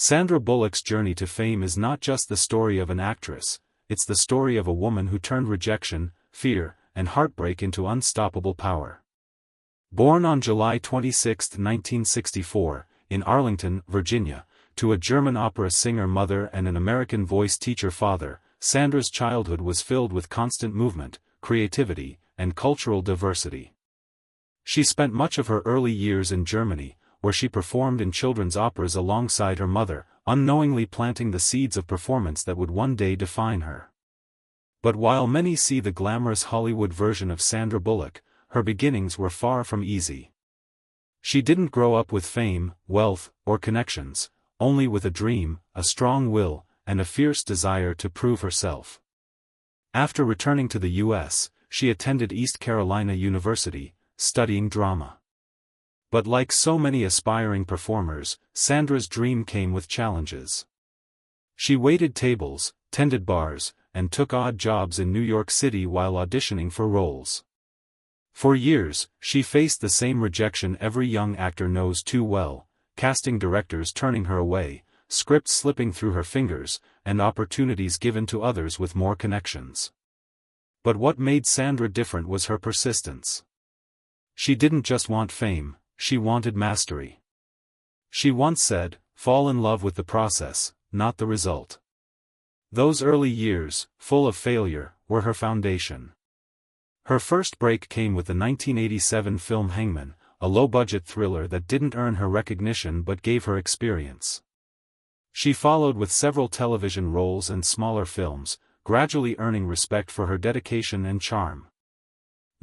Sandra Bullock's journey to fame is not just the story of an actress, it's the story of a woman who turned rejection, fear, and heartbreak into unstoppable power. Born on July 26, 1964, in Arlington, Virginia, to a German opera singer mother and an American voice teacher father, Sandra's childhood was filled with constant movement, creativity, and cultural diversity. She spent much of her early years in Germany, where she performed in children's operas alongside her mother, unknowingly planting the seeds of performance that would one day define her. But while many see the glamorous Hollywood version of Sandra Bullock, her beginnings were far from easy. She didn't grow up with fame, wealth, or connections, only with a dream, a strong will, and a fierce desire to prove herself. After returning to the U.S., she attended East Carolina University, studying drama. But like so many aspiring performers, Sandra's dream came with challenges. She waited tables, tended bars, and took odd jobs in New York City while auditioning for roles. For years, she faced the same rejection every young actor knows too well, casting directors turning her away, scripts slipping through her fingers, and opportunities given to others with more connections. But what made Sandra different was her persistence. She didn't just want fame, she wanted mastery. She once said, "Fall in love with the process, not the result." Those early years, full of failure, were her foundation. Her first break came with the 1987 film Hangman, a low-budget thriller that didn't earn her recognition but gave her experience. She followed with several television roles and smaller films, gradually earning respect for her dedication and charm.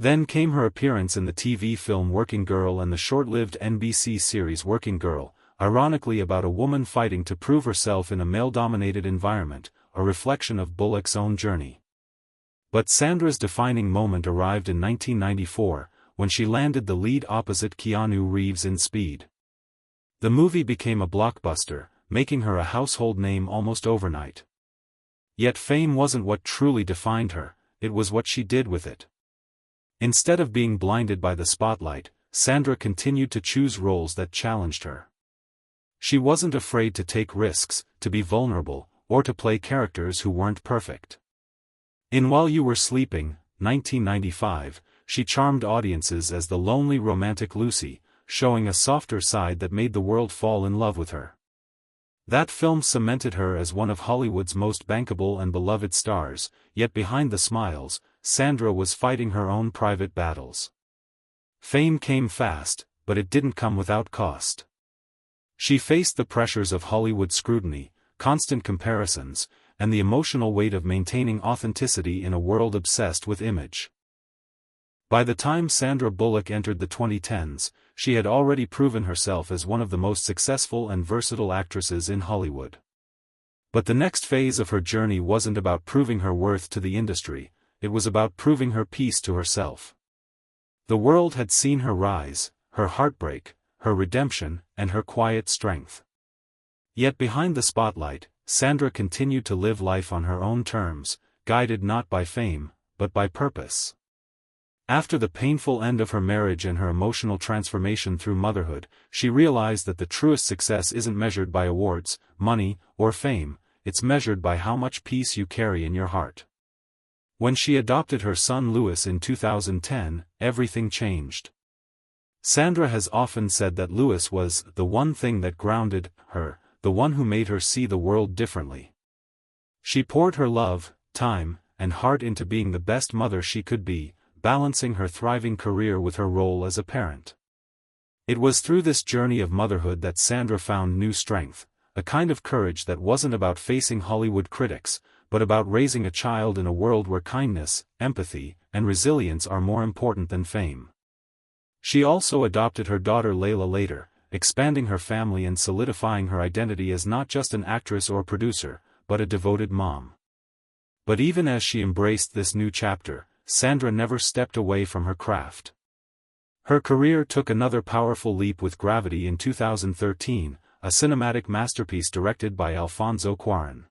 Then came her appearance in the TV film Working Girl and the short-lived NBC series Working Girl, ironically about a woman fighting to prove herself in a male-dominated environment, a reflection of Bullock's own journey. But Sandra's defining moment arrived in 1994, when she landed the lead opposite Keanu Reeves in Speed. The movie became a blockbuster, making her a household name almost overnight. Yet fame wasn't what truly defined her, it was what she did with it. Instead of being blinded by the spotlight, Sandra continued to choose roles that challenged her. She wasn't afraid to take risks, to be vulnerable, or to play characters who weren't perfect. In While You Were Sleeping, 1995, she charmed audiences as the lonely romantic Lucy, showing a softer side that made the world fall in love with her. That film cemented her as one of Hollywood's most bankable and beloved stars, yet behind the smiles, Sandra was fighting her own private battles. Fame came fast, but it didn't come without cost. She faced the pressures of Hollywood scrutiny, constant comparisons, and the emotional weight of maintaining authenticity in a world obsessed with image. By the time Sandra Bullock entered the 2010s, she had already proven herself as one of the most successful and versatile actresses in Hollywood. But the next phase of her journey wasn't about proving her worth to the industry, it was about proving her peace to herself. The world had seen her rise, her heartbreak, her redemption, and her quiet strength. Yet behind the spotlight, Sandra continued to live life on her own terms, guided not by fame, but by purpose. After the painful end of her marriage and her emotional transformation through motherhood, she realized that the truest success isn't measured by awards, money, or fame, it's measured by how much peace you carry in your heart. When she adopted her son Louis in 2010, everything changed. Sandra has often said that Louis was the one thing that grounded her, the one who made her see the world differently. She poured her love, time, and heart into being the best mother she could be, balancing her thriving career with her role as a parent. It was through this journey of motherhood that Sandra found new strength, a kind of courage that wasn't about facing Hollywood critics, but about raising a child in a world where kindness, empathy, and resilience are more important than fame. She also adopted her daughter Layla later, expanding her family and solidifying her identity as not just an actress or producer, but a devoted mom. But even as she embraced this new chapter, Sandra never stepped away from her craft. Her career took another powerful leap with Gravity in 2013, a cinematic masterpiece directed by Alfonso Cuarón.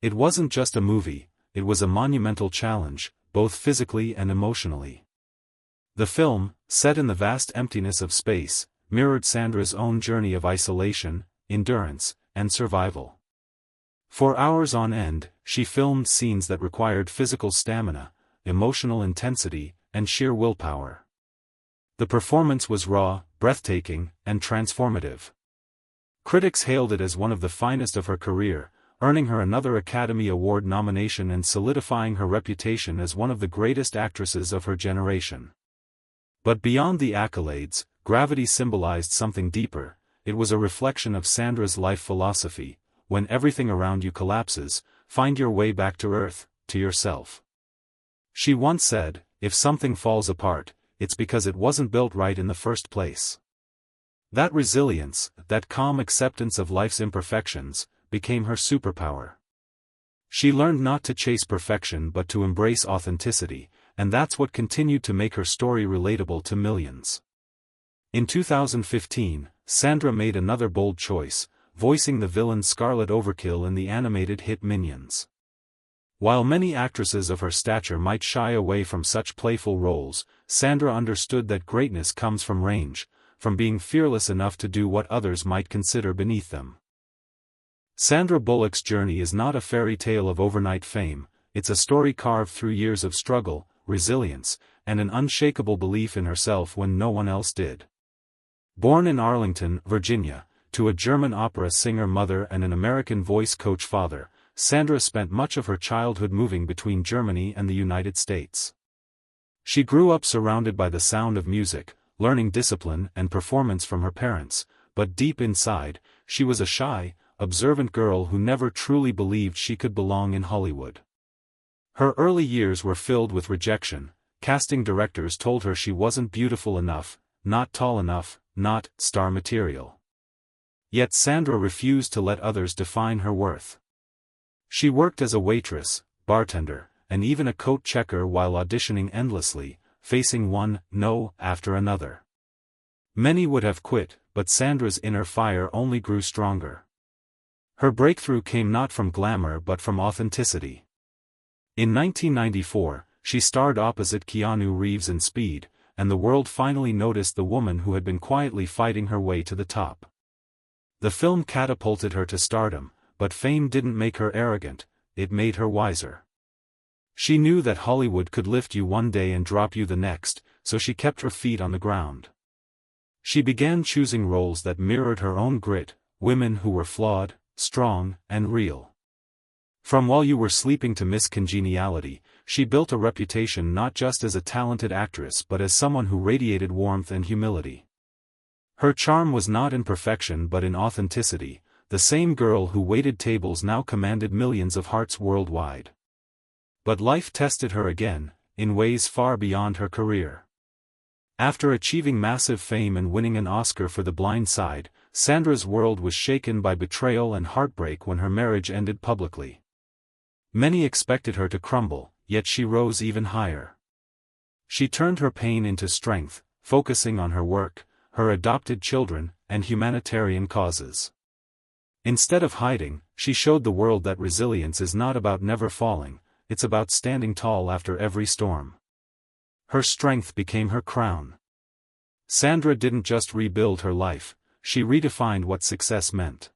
It wasn't just a movie, it was a monumental challenge, both physically and emotionally. The film, set in the vast emptiness of space, mirrored Sandra's own journey of isolation, endurance, and survival. For hours on end, she filmed scenes that required physical stamina, emotional intensity, and sheer willpower. The performance was raw, breathtaking, and transformative. Critics hailed it as one of the finest of her career, earning her another Academy Award nomination and solidifying her reputation as one of the greatest actresses of her generation. But beyond the accolades, Gravity symbolized something deeper. It was a reflection of Sandra's life philosophy: when everything around you collapses, find your way back to earth, to yourself. She once said, "If something falls apart, it's because it wasn't built right in the first place." That resilience, that calm acceptance of life's imperfections, became her superpower. She learned not to chase perfection but to embrace authenticity, and that's what continued to make her story relatable to millions. In 2015, Sandra made another bold choice, voicing the villain Scarlet Overkill in the animated hit Minions. While many actresses of her stature might shy away from such playful roles, Sandra understood that greatness comes from range, from being fearless enough to do what others might consider beneath them. Sandra Bullock's journey is not a fairy tale of overnight fame, it's a story carved through years of struggle, resilience, and an unshakable belief in herself when no one else did. Born in Arlington, Virginia, to a German opera singer mother and an American voice coach father, Sandra spent much of her childhood moving between Germany and the United States. She grew up surrounded by the sound of music, learning discipline and performance from her parents, but deep inside, she was a shy, observant girl who never truly believed she could belong in Hollywood. Her early years were filled with rejection. Casting directors told her she wasn't beautiful enough, not tall enough, not star material. Yet Sandra refused to let others define her worth. She worked as a waitress, bartender, and even a coat checker while auditioning endlessly, facing one no after another. Many would have quit, but Sandra's inner fire only grew stronger. Her breakthrough came not from glamour but from authenticity. In 1994, she starred opposite Keanu Reeves in Speed, and the world finally noticed the woman who had been quietly fighting her way to the top. The film catapulted her to stardom, but fame didn't make her arrogant, it made her wiser. She knew that Hollywood could lift you one day and drop you the next, so she kept her feet on the ground. She began choosing roles that mirrored her own grit, women who were flawed, strong, and real. From While You Were Sleeping to Miss Congeniality, she built a reputation not just as a talented actress but as someone who radiated warmth and humility. Her charm was not in perfection but in authenticity. The same girl who waited tables now commanded millions of hearts worldwide. But life tested her again, in ways far beyond her career. After achieving massive fame and winning an Oscar for The Blind Side, Sandra's world was shaken by betrayal and heartbreak when her marriage ended publicly. Many expected her to crumble, yet she rose even higher. She turned her pain into strength, focusing on her work, her adopted children, and humanitarian causes. Instead of hiding, she showed the world that resilience is not about never falling, it's about standing tall after every storm. Her strength became her crown. Sandra didn't just rebuild her life, she redefined what success meant.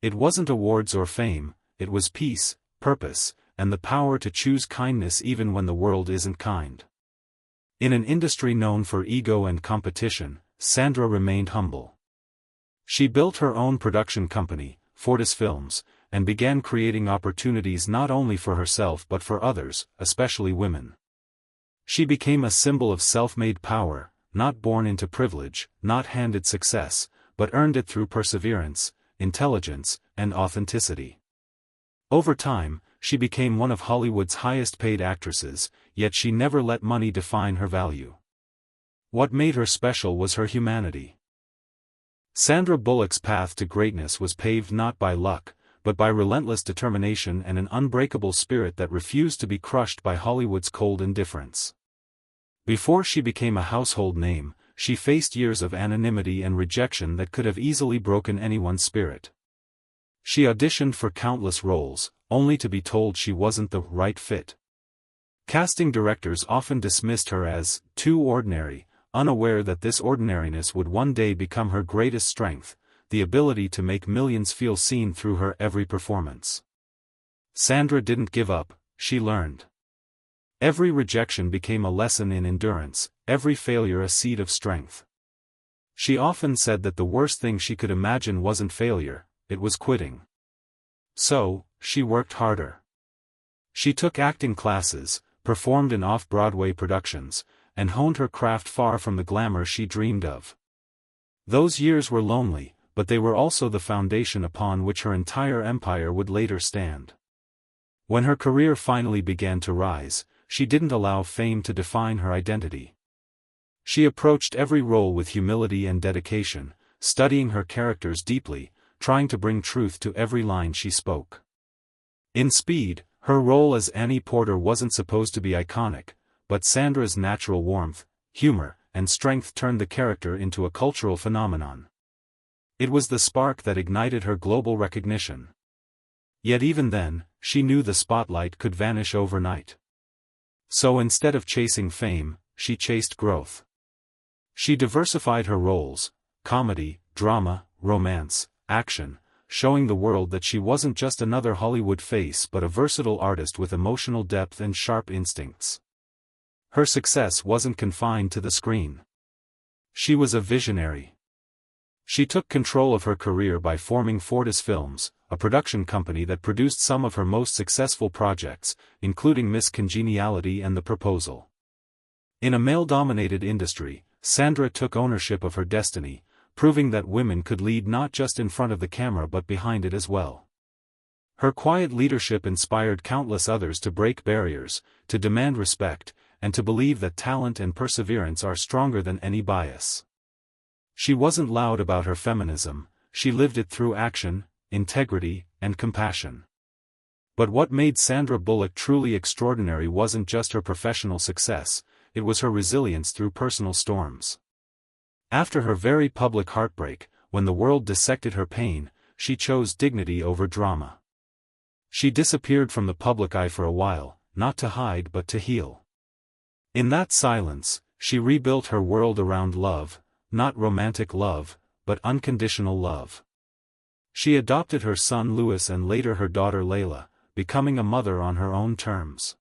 It wasn't awards or fame, it was peace, purpose, and the power to choose kindness even when the world isn't kind. In an industry known for ego and competition, Sandra remained humble. She built her own production company, Fortis Films, and began creating opportunities not only for herself but for others, especially women. She became a symbol of self-made power, not born into privilege, not handed success, but earned it through perseverance, intelligence, and authenticity. Over time, she became one of Hollywood's highest-paid actresses, yet she never let money define her value. What made her special was her humanity. Sandra Bullock's path to greatness was paved not by luck, but by relentless determination and an unbreakable spirit that refused to be crushed by Hollywood's cold indifference. Before she became a household name, she faced years of anonymity and rejection that could have easily broken anyone's spirit. She auditioned for countless roles, only to be told she wasn't the right fit. Casting directors often dismissed her as too ordinary, unaware that this ordinariness would one day become her greatest strength. the ability to make millions feel seen through her every performance. Sandra didn't give up, she learned. Every rejection became a lesson in endurance, every failure a seed of strength. She often said that the worst thing she could imagine wasn't failure, it was quitting. So, she worked harder. She took acting classes, performed in off-Broadway productions, and honed her craft far from the glamour she dreamed of. Those years were lonely, but they were also the foundation upon which her entire empire would later stand. When her career finally began to rise, she didn't allow fame to define her identity. She approached every role with humility and dedication, studying her characters deeply, trying to bring truth to every line she spoke. In Speed, her role as Annie Porter wasn't supposed to be iconic, but Sandra's natural warmth, humor, and strength turned the character into a cultural phenomenon. It was the spark that ignited her global recognition. Yet even then, she knew the spotlight could vanish overnight. So instead of chasing fame, she chased growth. She diversified her roles: comedy, drama, romance, action, showing the world that she wasn't just another Hollywood face but a versatile artist with emotional depth and sharp instincts. Her success wasn't confined to the screen. She was a visionary. She took control of her career by forming Fortis Films, a production company that produced some of her most successful projects, including Miss Congeniality and The Proposal. In a male-dominated industry, Sandra took ownership of her destiny, proving that women could lead not just in front of the camera but behind it as well. Her quiet leadership inspired countless others to break barriers, to demand respect, and to believe that talent and perseverance are stronger than any bias. She wasn't loud about her feminism, she lived it through action, integrity, and compassion. But what made Sandra Bullock truly extraordinary wasn't just her professional success, it was her resilience through personal storms. After her very public heartbreak, when the world dissected her pain, she chose dignity over drama. She disappeared from the public eye for a while, not to hide but to heal. In that silence, she rebuilt her world around love, not romantic love, but unconditional love. She adopted her son Louis and later her daughter Layla, becoming a mother on her own terms.